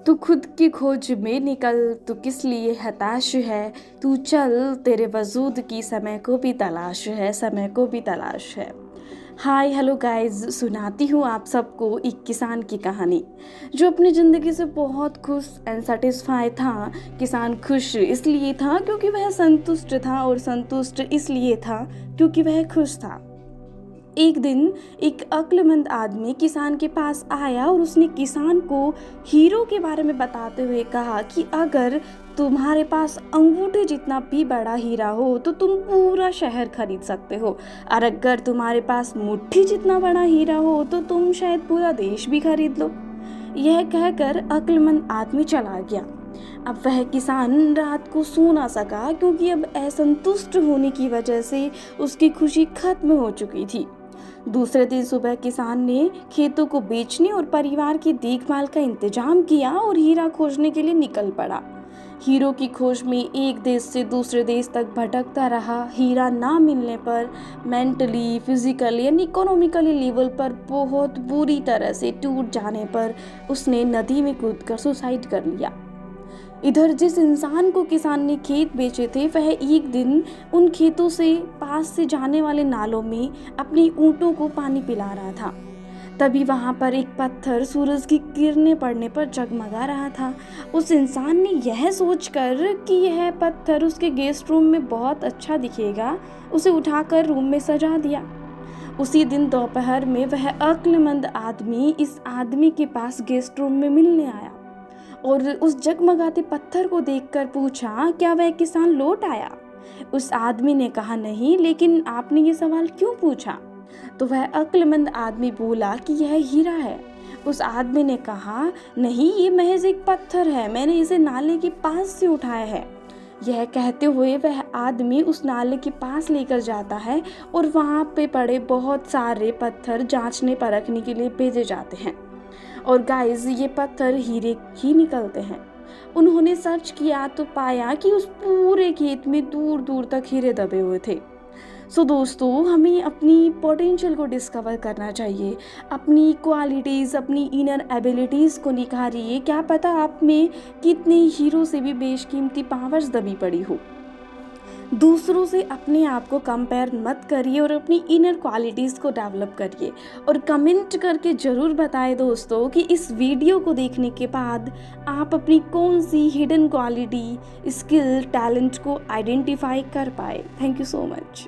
तू खुद की खोज में निकल, तू किस लिए हताश है। तू चल, तेरे वजूद की समय को भी तलाश है, समय को भी तलाश है। हाय हेलो गाइस, सुनाती हूँ आप सबको एक किसान की कहानी जो अपनी ज़िंदगी से बहुत खुश एंड सेटिस्फाई था। किसान खुश इसलिए था क्योंकि वह संतुष्ट था, और संतुष्ट इसलिए था क्योंकि वह खुश था। एक दिन एक अक्लमंद आदमी किसान के पास आया और उसने किसान को हीरो के बारे में बताते हुए कहा कि अगर तुम्हारे पास अंगूठे जितना भी बड़ा हीरा हो तो तुम पूरा शहर खरीद सकते हो, और अगर तुम्हारे पास मुट्ठी जितना बड़ा हीरा हो तो तुम शायद पूरा देश भी खरीद लो। यह कहकर अक्लमंद आदमी चला गया। अब वह किसान रात को सो ना सका क्योंकि अब असंतुष्ट होने की वजह से उसकी खुशी खत्म हो चुकी थी। दूसरे दिन सुबह किसान ने खेतों को बेचने और परिवार की देखभाल का इंतजाम किया और हीरा खोजने के लिए निकल पड़ा। हीरो की खोज में एक देश से दूसरे देश तक भटकता रहा। हीरा ना मिलने पर मेंटली, फिजिकली यानी इकोनॉमिकली लेवल पर बहुत बुरी तरह से टूट जाने पर उसने नदी में कूदकर सुसाइड कर लिया। इधर जिस इंसान को किसान ने खेत बेचे थे वह एक दिन उन खेतों से पास से जाने वाले नालों में अपनी ऊँटों को पानी पिला रहा था। तभी वहाँ पर एक पत्थर सूरज की किरणें पड़ने पर जगमगा रहा था। उस इंसान ने यह सोचकर कि यह पत्थर उसके गेस्ट रूम में बहुत अच्छा दिखेगा, उसे उठाकर रूम में सजा दिया। उसी दिन दोपहर में वह अक्लमंद आदमी इस आदमी के पास गेस्ट रूम में मिलने आया और उस जगमगाते पत्थर को देखकर पूछा, क्या वह किसान लौट आया? उस आदमी ने कहा, नहीं, लेकिन आपने ये सवाल क्यों पूछा? तो वह अक्लमंद आदमी बोला कि यह हीरा है। उस आदमी ने कहा, नहीं, ये महज एक पत्थर है, मैंने इसे नाले के पास से उठाया है। यह कहते हुए वह आदमी उस नाले के पास लेकर जाता है और वहाँ पे पड़े बहुत सारे पत्थर जांचने परखने के लिए भेजे जाते हैं। और गाइस, ये पत्थर हीरे ही निकलते हैं। उन्होंने सर्च किया तो पाया कि उस पूरे खेत में दूर दूर तक हीरे दबे हुए थे। सो दोस्तों, हमें अपनी पोटेंशियल को डिस्कवर करना चाहिए, अपनी क्वालिटीज़, अपनी इनर एबिलिटीज़ को निखारिए। क्या पता आप में कितने हीरो से भी बेशकीमती पावर्स दबी पड़ी हो। दूसरों से अपने आप को कंपेयर मत करिए और अपनी इनर क्वालिटीज़ को डेवलप करिए। और कमेंट करके ज़रूर बताएं दोस्तों कि इस वीडियो को देखने के बाद आप अपनी कौन सी हिडन क्वालिटी, स्किल, टैलेंट को आइडेंटिफाई कर पाए। Thank you so much.